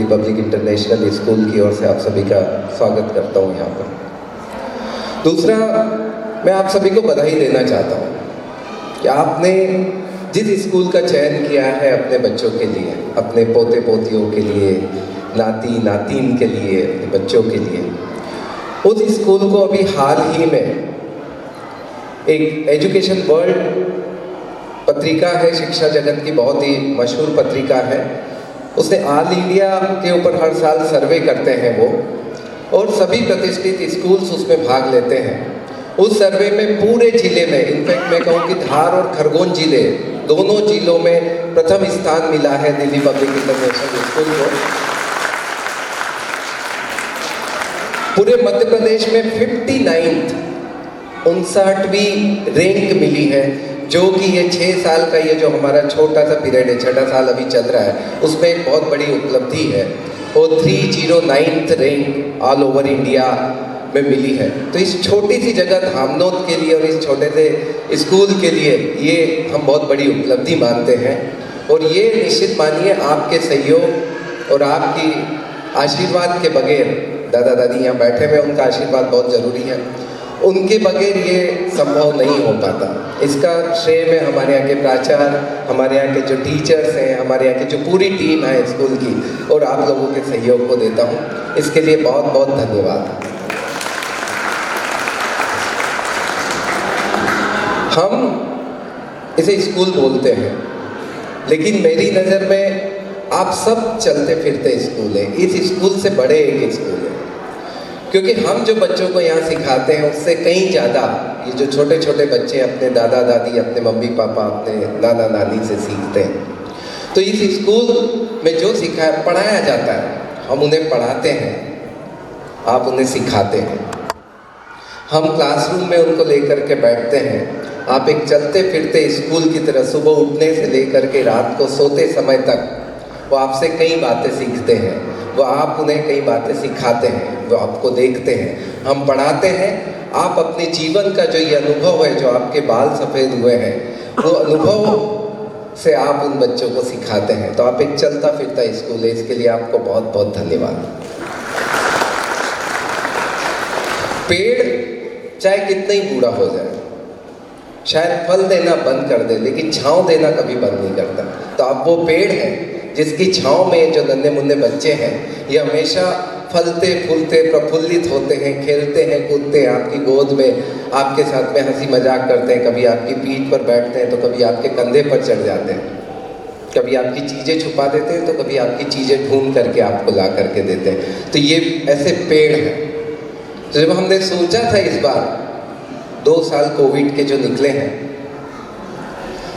Public international school की ओर से आप सभी का स्वागत करता हूँ यहाँ पर। दूसरा, मैं आप सभी को बधाई देना चाहता हूँ कि आपने जिस स्कूल का चयन किया है अपने बच्चों के लिए, अपने पोते पोतियों के लिए, नाती नातीन के लिए, अपने बच्चों के लिए, उस स्कूल को अभी हाल ही में एक एजुकेशन वर्ल्ड पत्रिका है, शिक्षा जगत की बहुत ही मशहूर पत्रिका है, उसने ऑल इंडिया के ऊपर हर साल सर्वे करते हैं वो, और सभी प्रतिष्ठित स्कूल्स उसमें भाग लेते हैं। उस सर्वे में पूरे जिले में, इनफैक्ट मैं कहूँ कि धार और खरगोन जिले, दोनों जिलों में प्रथम स्थान मिला है दिल्ली पब्लिक इंटरनेशनल स्कूल को। पूरे मध्य प्रदेश में 59वीं रैंक मिली है, जो कि ये 6 साल का ये जो हमारा छोटा सा पीरियड है, 6ठा साल अभी चल रहा है, उसमें एक बहुत बड़ी उपलब्धि है। और 309th rank all over India में मिली है। तो इस छोटी सी जगह धामनोद के लिए और इस छोटे से स्कूल के लिए ये हम बहुत बड़ी उपलब्धि मानते हैं। और ये निश्चित मानिए आपके सहयोग और आपकी आशीर्वाद के बगैर, दादा दादी यहाँ बैठे हुए, उनका आशीर्वाद बहुत ज़रूरी है, उनके बगैर ये संभव नहीं हो पाता। इसका श्रेय मैं हमारे यहाँ के प्राचार्य, हमारे यहाँ के जो टीचर्स हैं, हमारे यहाँ की जो पूरी टीम है स्कूल की, और आप लोगों के सहयोग को देता हूँ। इसके लिए बहुत बहुत धन्यवाद। हम इसे स्कूल बोलते हैं, लेकिन मेरी नज़र में आप सब चलते फिरते स्कूल है। इस स्कूल से बड़े एक स्कूल है, क्योंकि हम जो बच्चों को यहाँ सिखाते हैं उससे कहीं ज़्यादा ये जो छोटे छोटे बच्चे अपने दादा दादी, अपने मम्मी पापा, अपने नाना नानी से सीखते हैं। तो इस स्कूल में जो सिखाया पढ़ाया जाता है, हम उन्हें पढ़ाते हैं, आप उन्हें सिखाते हैं। हम क्लासरूम में उनको लेकर के बैठते हैं। आप एक चलते फिरते स्कूल की तरह सुबह उठने से लेकर के रात को सोते समय तक वो आपसे कई बातें सीखते हैं, वो आप उन्हें कई बातें सिखाते हैं, वो आपको देखते हैं, हम पढ़ाते हैं। आप अपने जीवन का जो ये अनुभव है, जो आपके बाल सफ़ेद हुए हैं, वो अनुभव से आप उन बच्चों को सिखाते हैं। तो आप एक चलता फिरता स्कूल है, इसके लिए आपको बहुत बहुत धन्यवाद। पेड़ चाहे कितना ही बूढ़ा हो जाए, शायद फल देना बंद कर दे, लेकिन छांव देना कभी बंद नहीं करता। तो आप वो पेड़ हैं जिसकी छांव में जो नन्हे मुन्ने बच्चे हैं, ये हमेशा फलते फूलते प्रफुल्लित होते हैं, खेलते हैं, कूदते हैं आपकी गोद में, आपके साथ में हंसी मजाक करते हैं, कभी आपकी पीठ पर बैठते हैं तो कभी आपके कंधे पर चढ़ जाते हैं, कभी आपकी चीज़ें छुपा देते हैं तो कभी आपकी चीज़ें ढूंढ करके आपको ला करके देते हैं। तो ये ऐसे पेड़ हैं। तो जब हमने सोचा था इस बार 2 साल कोविड के जो निकले हैं,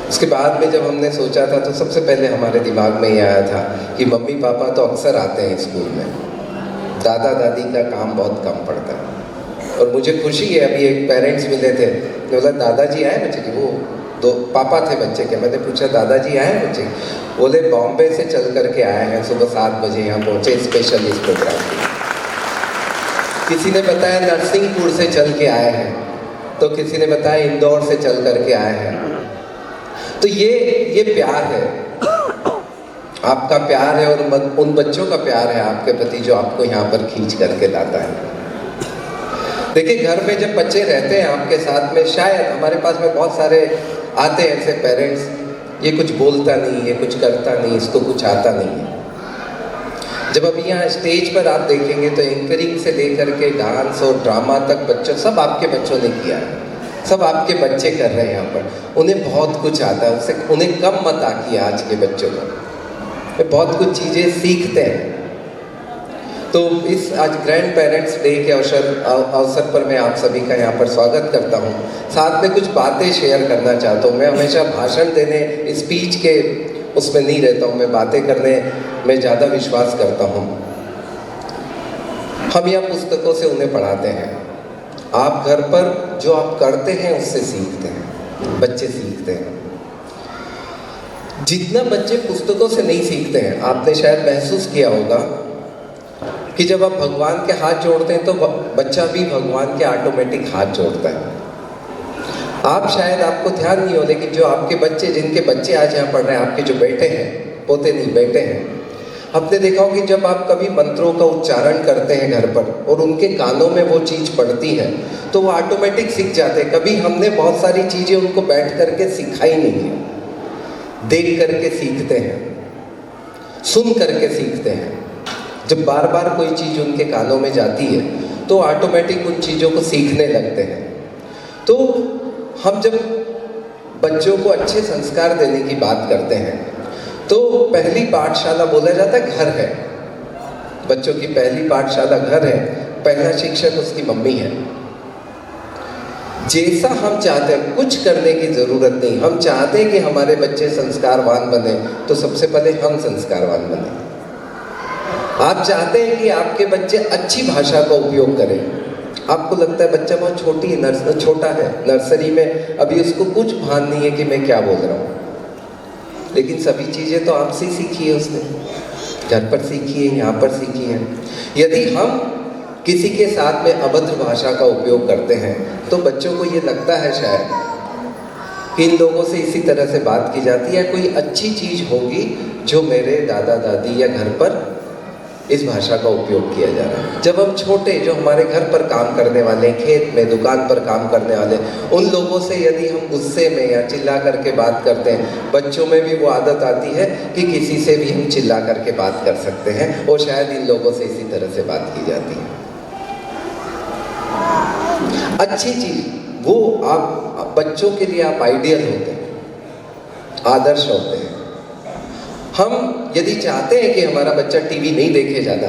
उसके बाद में जब हमने सोचा था तो सबसे पहले हमारे दिमाग में ये आया था कि मम्मी पापा तो अक्सर आते हैं स्कूल में, दादा दादी का काम बहुत कम पड़ता है। और मुझे खुशी है, अभी एक पेरेंट्स मिले थे, तो बोला दादाजी आए बच्चे के, वो 2 पापा थे बच्चे के। मैंने पूछा दादाजी आए बच्चे? बोले बॉम्बे से चल करके आए हैं, सुबह 7 बजे यहाँ पहुँचे स्पेशल इस प्रोग्राम के। किसी ने बताया नरसिंहपुर से चल के आए हैं, तो किसी ने बताया इंदौर से चल करके आए हैं। तो ये प्यार है, आपका प्यार है, और उन बच्चों का प्यार है आपके प्रति जो आपको यहाँ पर खींच करके लाता है। देखिए, घर में जब बच्चे रहते हैं आपके साथ में, शायद हमारे पास में बहुत सारे आते हैं ऐसे पेरेंट्स, ये कुछ बोलता नहीं, ये कुछ करता नहीं, इसको कुछ आता नहीं है। जब अभी यहाँ स्टेज पर आप देखेंगे तो एंकरिंग से लेकर के डांस और ड्रामा तक बच्चों, सब आपके बच्चों ने किया है, सब आपके बच्चे कर रहे हैं यहाँ पर। उन्हें बहुत कुछ आता है, उससे उन्हें कम मत आकिए आज के बच्चों को, वे बहुत कुछ चीज़ें सीखते हैं। तो इस आज ग्रैंड पेरेंट्स डे के अवसर पर मैं आप सभी का यहाँ पर स्वागत करता हूँ। साथ में कुछ बातें शेयर करना चाहता हूँ। मैं हमेशा भाषण देने, स्पीच के उसमें नहीं रहता हूँ, मैं बातें करने में ज़्यादा विश्वास करता हूँ। हम यहाँ पुस्तकों से उन्हें पढ़ाते हैं, आप घर पर जो आप करते हैं उससे सीखते हैं, बच्चे सीखते हैं। जितना बच्चे पुस्तकों से नहीं सीखते हैं, आपने शायद महसूस किया होगा कि जब आप भगवान के हाथ जोड़ते हैं तो बच्चा भी भगवान के ऑटोमेटिक हाथ जोड़ता है। आप शायद आपको ध्यान नहीं हो, लेकिन जो आपके बच्चे, जिनके बच्चे आज यहाँ पढ़ रहे हैं, आपके जो बेटे हैं, पोते नहीं बेटे हैं, आपने देखा हो कि जब आप कभी मंत्रों का उच्चारण करते हैं घर पर और उनके कानों में वो चीज़ पड़ती है तो वो ऑटोमेटिक सीख जाते हैं। कभी हमने बहुत सारी चीज़ें उनको बैठ करके सिखाई नहीं है, देख करके सीखते हैं, सुन करके सीखते हैं। जब बार बार कोई चीज़ उनके कानों में जाती है तो ऑटोमेटिक उन चीज़ों को सीखने लगते हैं। तो हम जब बच्चों को अच्छे संस्कार देने की बात करते हैं तो पहली पाठशाला बोला जाता है घर है। बच्चों की पहली पाठशाला घर है, पहला शिक्षक उसकी मम्मी है। जैसा हम चाहते हैं, कुछ करने की ज़रूरत नहीं। हम चाहते हैं कि हमारे बच्चे संस्कारवान बने तो सबसे पहले हम संस्कारवान बने। आप चाहते हैं कि आपके बच्चे अच्छी भाषा का उपयोग करें। आपको लगता है बच्चा बहुत छोटा है, नर्सरी में अभी उसको कुछ भान नहीं है कि मैं क्या बोल रहा हूँ, लेकिन सभी चीज़ें तो आपसे ही सीखी है उसने, घर पर सीखी है, यहाँ पर सीखी है। यदि हम किसी के साथ में अभद्र भाषा का उपयोग करते हैं तो बच्चों को ये लगता है शायद कि इन लोगों से इसी तरह से बात की जाती है, कोई अच्छी चीज़ होगी जो मेरे दादा दादी या घर पर इस भाषा का उपयोग किया जा रहा है। जब हम छोटे, जो हमारे घर पर काम करने वाले, खेत में दुकान पर काम करने वाले, उन लोगों से यदि हम गुस्से में या चिल्ला करके बात करते हैं, बच्चों में भी वो आदत आती है कि किसी से भी हम चिल्ला करके बात कर सकते हैं और शायद इन लोगों से इसी तरह से बात की जाती है। अच्छी चीज़ वो आप बच्चों के लिए आप आइडियल होते हैं, आदर्श होते हैं। हम यदि चाहते हैं कि हमारा बच्चा टीवी नहीं देखे ज़्यादा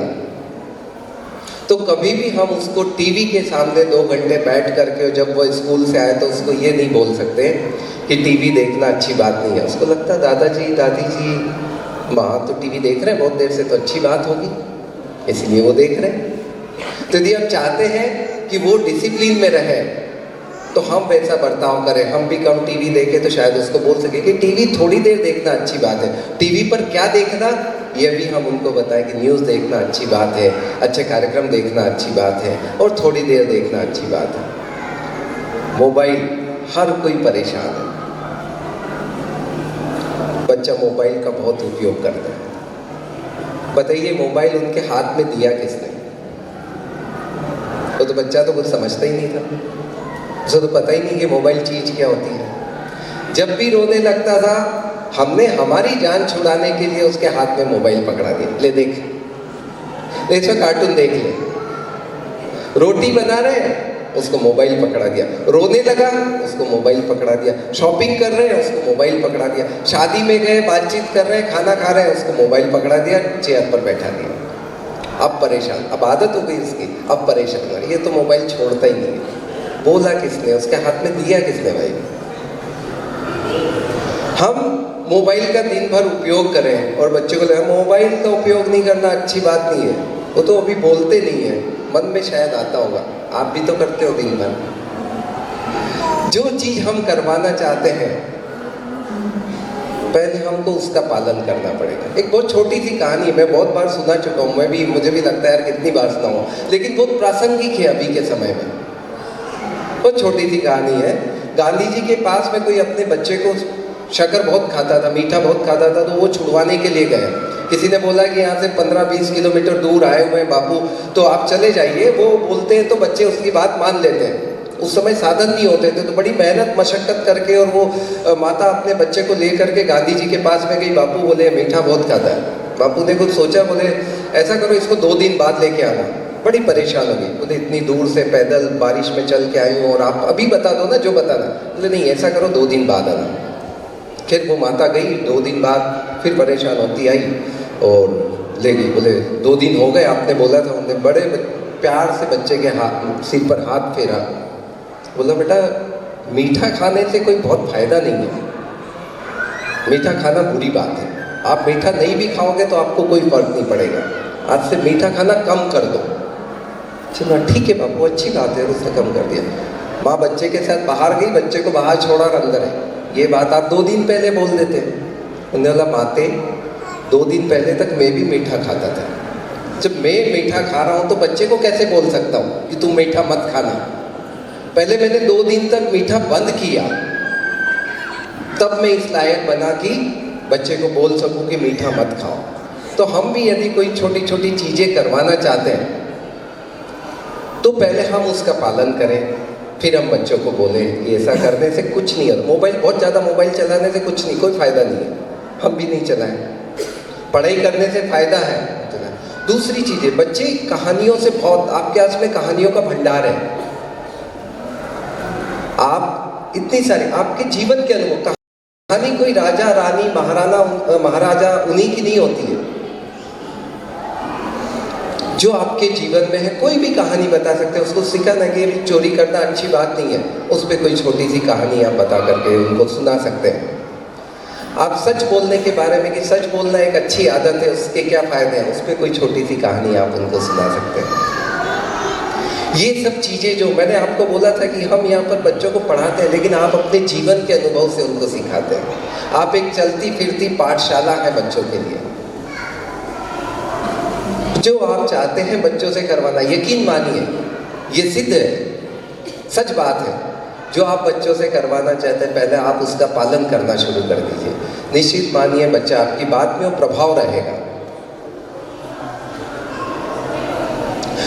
तो कभी भी हम उसको टीवी के सामने 2 घंटे बैठ करके जब वो स्कूल से आए तो उसको ये नहीं बोल सकते कि टीवी देखना अच्छी बात नहीं है। उसको लगता है दादाजी दादी जी माँ तो टीवी देख रहे हैं बहुत देर से, तो अच्छी बात होगी, इसलिए वो देख रहे हैं। तो यदि हम चाहते हैं कि वो डिसिप्लिन में रहे तो हम वैसा बर्ताव करें, हम भी कम टीवी देखें तो शायद उसको बोल सके कि टीवी थोड़ी देर देखना अच्छी बात है। टीवी पर क्या देखना ये भी हम उनको बताएं कि न्यूज़ देखना अच्छी बात है, अच्छे कार्यक्रम देखना अच्छी बात है और थोड़ी देर देखना अच्छी बात है। मोबाइल, हर कोई परेशान है, बच्चा मोबाइल का बहुत उपयोग करता है। बताइए मोबाइल उनके हाथ में दिया किसने? तो बच्चा तो कुछ समझता ही नहीं था, उसे तो पता ही नहीं कि मोबाइल चीज़ क्या होती है। जब भी रोने लगता था हमने हमारी जान छुड़ाने के लिए उसके हाथ में मोबाइल पकड़ा दिया, ले देख, इसमें कार्टून देख ले। रोटी बना रहे हैं उसको मोबाइल पकड़ा दिया, रोने लगा उसको मोबाइल पकड़ा दिया, शॉपिंग कर रहे हैं उसको मोबाइल पकड़ा दिया, शादी में गए बातचीत कर रहे हैं, खाना खा रहे हैं उसको मोबाइल पकड़ा दिया, चेयर पर बैठा दिया। अब परेशान, अब आदत हो गई इसकी, अब परेशान हो, ये तो मोबाइल छोड़ता ही नहीं है। बोला किसने, उसके हाथ में दिया किसने भाई? हम मोबाइल का दिन भर उपयोग करें और बच्चे को लगा मोबाइल का उपयोग नहीं करना अच्छी बात नहीं है, वो तो अभी बोलते नहीं है, मन में शायद आता होगा, आप भी तो करते हो दिन भर। जो चीज़ हम करवाना चाहते हैं पहले हमको उसका पालन करना पड़ेगा। एक बहुत छोटी सी कहानी मैं बहुत बार सुना चुका हूँ, मुझे भी लगता है यार कितनी बार सुनाऊँ, लेकिन बहुत प्रासंगिक है अभी के समय में। बहुत छोटी सी कहानी है। गांधी जी के पास में कोई अपने बच्चे को शक्कर बहुत खाता था, मीठा बहुत खाता था, तो वो छुड़वाने के लिए गए। किसी ने बोला कि यहाँ से 15-20 किलोमीटर दूर आए हुए हैं बापू, तो आप चले जाइए। वो बोलते हैं तो बच्चे उसकी बात मान लेते हैं। उस समय साधन नहीं होते थे, तो बड़ी मेहनत मशक्क़त करके और वो माता अपने बच्चे को ले करके गांधी जी के पास में गई। बापू बोले मीठा बहुत खाता है। बापू ने कुछ सोचा, बोले ऐसा करो इसको 2 दिन बाद लेके आना। बड़ी परेशान हो गई, बोले इतनी दूर से पैदल बारिश में चल के आई हूँ और आप अभी बता दो ना जो बताना। बोले नहीं ऐसा करो 2 दिन बाद आना। फिर वो माता गई, 2 दिन बाद फिर परेशान होती आई और ले गई। बोले 2 दिन हो गए, आपने बोला था। उन्होंने बड़े प्यार से बच्चे के सिर पर हाथ फेरा। बोला बेटा मीठा खाने से कोई बहुत फायदा नहीं है, मीठा खाना बुरी बात है, आप मीठा नहीं भी खाओगे तो आपको कोई फर्क नहीं पड़ेगा, आज से मीठा खाना कम कर दो। चलो ठीक है बाबू, अच्छी बात है, उसने कम कर दिया। माँ बच्चे के साथ बाहर गई, बच्चे को बाहर छोड़ा और अंदर है। ये बात आप 2 दिन पहले बोल देते। उन्होंने बोला माते 2 दिन पहले तक मैं भी मीठा खाता था, जब मैं मीठा खा रहा हूँ तो बच्चे को कैसे बोल सकता हूँ कि तुम मीठा मत खाना? पहले मैंने 2 दिन तक मीठा बंद किया, तब मैं इस लायक बना कि बच्चे को बोल सकूं कि मीठा मत खाओ। तो हम भी यदि कोई छोटी छोटी चीज़ें करवाना चाहते हैं तो पहले हम उसका पालन करें, फिर हम बच्चों को बोलें कि ऐसा करने से कुछ नहीं है। मोबाइल, बहुत ज़्यादा मोबाइल चलाने से कुछ नहीं, कोई फ़ायदा नहीं है, हम भी नहीं चलाएं। पढ़ाई करने से फ़ायदा है। दूसरी चीज़ें, बच्चे कहानियों से बहुत, आपके पास में कहानियों का भंडार है। आप इतनी सारी आपके जीवन के अनुभव, कहानी कोई राजा रानी महाराजा उन्हीं की नहीं होती है। जो आपके जीवन में है, कोई भी कहानी बता सकते हैं। उसको सिखाना कि चोरी करना अच्छी बात नहीं है, उस पर कोई छोटी सी कहानी आप बता करके उनको सुना सकते हैं। आप सच बोलने के बारे में, कि सच बोलना एक अच्छी आदत है, उसके क्या फ़ायदे हैं, उस पर कोई छोटी सी कहानी आप उनको सुना सकते हैं। ये सब चीज़ें जो मैंने आपको बोला था कि हम यहाँ पर बच्चों को पढ़ाते हैं, लेकिन आप अपने जीवन के अनुभव से उनको सिखाते हैं। आप एक चलती फिरती पाठशाला है बच्चों के लिए। जो आप चाहते हैं बच्चों से करवाना, यकीन मानिए ये सिद्ध है, सच बात है। जो आप बच्चों से करवाना चाहते हैं, पहले आप उसका पालन करना शुरू कर दीजिए। निश्चित मानिए बच्चा आपकी बात में वो प्रभाव रहेगा।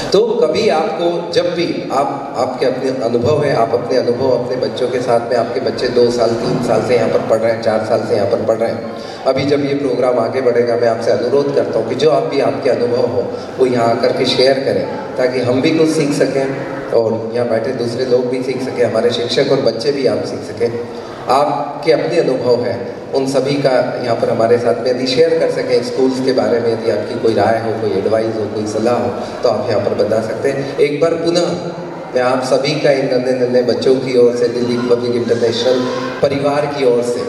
तो कभी आपको, जब भी आपके अपने अनुभव है, आप अपने अनुभव अपने बच्चों के साथ में, आपके बच्चे 2 साल 3 साल से यहाँ पर पढ़ रहे हैं, 4 साल से यहाँ पर पढ़ रहे हैं, अभी जब ये प्रोग्राम आगे बढ़ेगा, मैं आपसे अनुरोध करता हूँ कि जो आप भी आपके अनुभव हो वो यहाँ आकर के शेयर करें, ताकि हम भी कुछ सीख सकें और यहाँ बैठे दूसरे लोग भी सीख सकें, हमारे शिक्षक और बच्चे भी आप सीख सकें। आपके अपने अनुभव हैं, उन सभी का यहाँ पर हमारे साथ में यदि शेयर कर सकें। स्कूल्स के बारे में यदि आपकी कोई राय हो, कोई एडवाइस हो, कोई सलाह हो, तो आप यहाँ पर बता सकते हैं। एक बार पुनः मैं आप सभी का, इन नन्हे बच्चों की ओर से, दिल्ली पब्लिक इंटरनेशनल परिवार की ओर से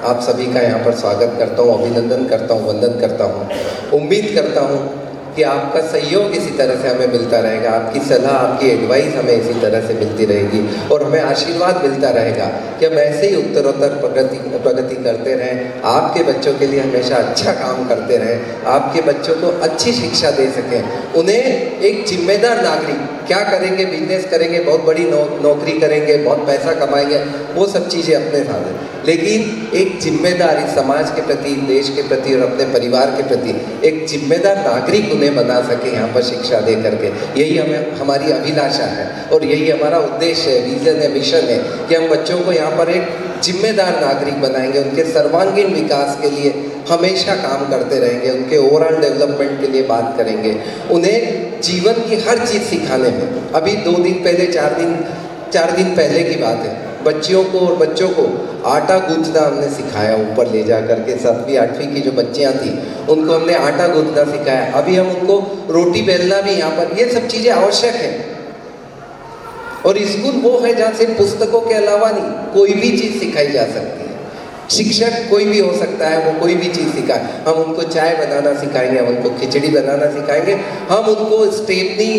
आप सभी का यहाँ पर स्वागत करता हूँ, अभिनंदन करता हूँ, वंदन करता हूँ। उम्मीद करता हूँ कि आपका सहयोग इसी तरह से हमें मिलता रहेगा, आपकी सलाह, आपकी एडवाइस हमें इसी तरह से मिलती रहेगी और हमें आशीर्वाद मिलता रहेगा कि हम ऐसे ही उत्तरोत्तर प्रगति करते रहें, आपके बच्चों के लिए हमेशा अच्छा काम करते रहें, आपके बच्चों को अच्छी शिक्षा दे सकें, उन्हें एक जिम्मेदार नागरिक, क्या करेंगे, बिजनेस करेंगे, बहुत बड़ी नौकरी करेंगे, बहुत पैसा कमाएंगे, वो सब चीज़ें अपने साथ हैं, लेकिन एक जिम्मेदार, इस समाज के प्रति, देश के प्रति और अपने परिवार के प्रति एक जिम्मेदार नागरिक उन्हें बना सके यहाँ पर शिक्षा दे करके। यही हमारी अभिलाषा है और यही हमारा उद्देश्य है, विजन है, मिशन है कि हम बच्चों को यहाँ पर एक जिम्मेदार नागरिक बनाएंगे, उनके सर्वांगीण विकास के लिए हमेशा काम करते रहेंगे, उनके ओवरऑल डेवलपमेंट के लिए बात करेंगे, उन्हें जीवन की हर चीज़ सिखाने में। अभी 2 दिन पहले, 4 दिन पहले की बात है, बच्चियों को और बच्चों को आटा गूंथना हमने सिखाया। ऊपर ले जा करके 7वीं 8वीं की जो बच्चियाँ थी उनको हमने आटा गूंथना सिखाया। अभी हम उनको रोटी बेलना भी यहाँ पर, ये सब चीज़ें आवश्यक है। और स्कूल वो है जहाँ से पुस्तकों के अलावा नहीं, कोई भी चीज़ सिखाई जा सकती है। शिक्षक कोई भी हो सकता है, वो कोई भी चीज़ सिखाए। हम उनको चाय बनाना सिखाएंगे, हम उनको खिचड़ी बनाना सिखाएंगे, हम उनको स्टेपनी,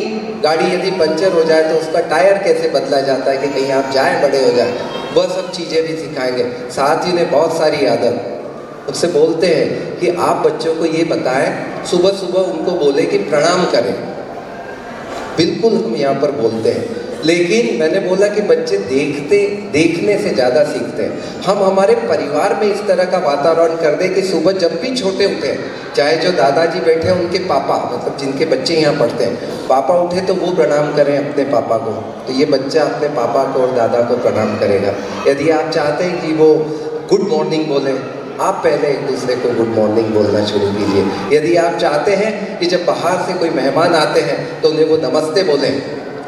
गाड़ी यदि पंचर हो जाए तो उसका टायर कैसे बदला जाता है कि कहीं आप जाए, बड़े हो जाए, वह सब चीज़ें भी सिखाएंगे। साथ ही उन्हें बहुत सारी आदत, उससे बोलते हैं कि आप बच्चों को ये बताएं, सुबह सुबह उनको बोले कि प्रणाम करें। बिल्कुल हम यहाँ पर बोलते हैं, लेकिन मैंने बोला कि बच्चे देखने से ज़्यादा सीखते हैं। हम हमारे परिवार में इस तरह का वातावरण कर दें कि सुबह जब भी छोटे उठे, चाहे जो दादाजी बैठे हैं उनके पापा, मतलब जिनके बच्चे यहाँ पढ़ते हैं, पापा उठे तो वो प्रणाम करें अपने पापा को, तो ये बच्चा अपने पापा को और दादा को प्रणाम करेगा। यदि आप चाहते हैं कि वो गुड मॉर्निंग बोले, आप पहले एक दूसरे को गुड मॉर्निंग बोलना शुरू कीजिए। यदि आप चाहते हैं कि जब बाहर से कोई मेहमान आते हैं तो उन्हें वो नमस्ते बोलें,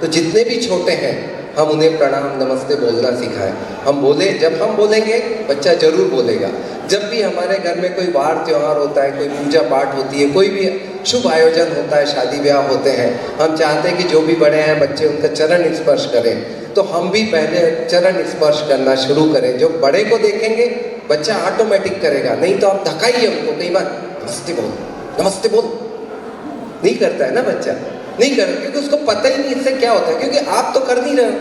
तो जितने भी छोटे हैं हम उन्हें प्रणाम नमस्ते बोलना सिखाएं। हम बोले, जब हम बोलेंगे बच्चा जरूर बोलेगा। जब भी हमारे घर में कोई वार त्यौहार होता है, कोई पूजा पाठ होती है, कोई भी शुभ आयोजन होता है, शादी ब्याह होते हैं, हम चाहते हैं कि जो भी बड़े हैं बच्चे उनका चरण स्पर्श करें, तो हम भी पहले चरण स्पर्श करना शुरू करें। जो बड़े को देखेंगे बच्चा ऑटोमेटिक करेगा, नहीं तो आप धकाइए उनको, कई बार नमस्ते बोल, नमस्ते बोल, नहीं करता है ना बच्चा, नहीं कर, क्योंकि उसको पता ही नहीं इससे क्या होता है, क्योंकि आप तो कर नहीं रहे हो।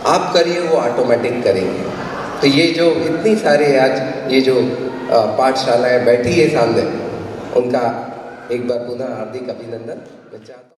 आप करिए, वो ऑटोमेटिक करेंगे। तो ये जो इतनी सारे आज ये जो पाठशालाएं बैठी है सामने, उनका एक बार पुनः हार्दिक अभिनंदन मैं चाहता हूँ।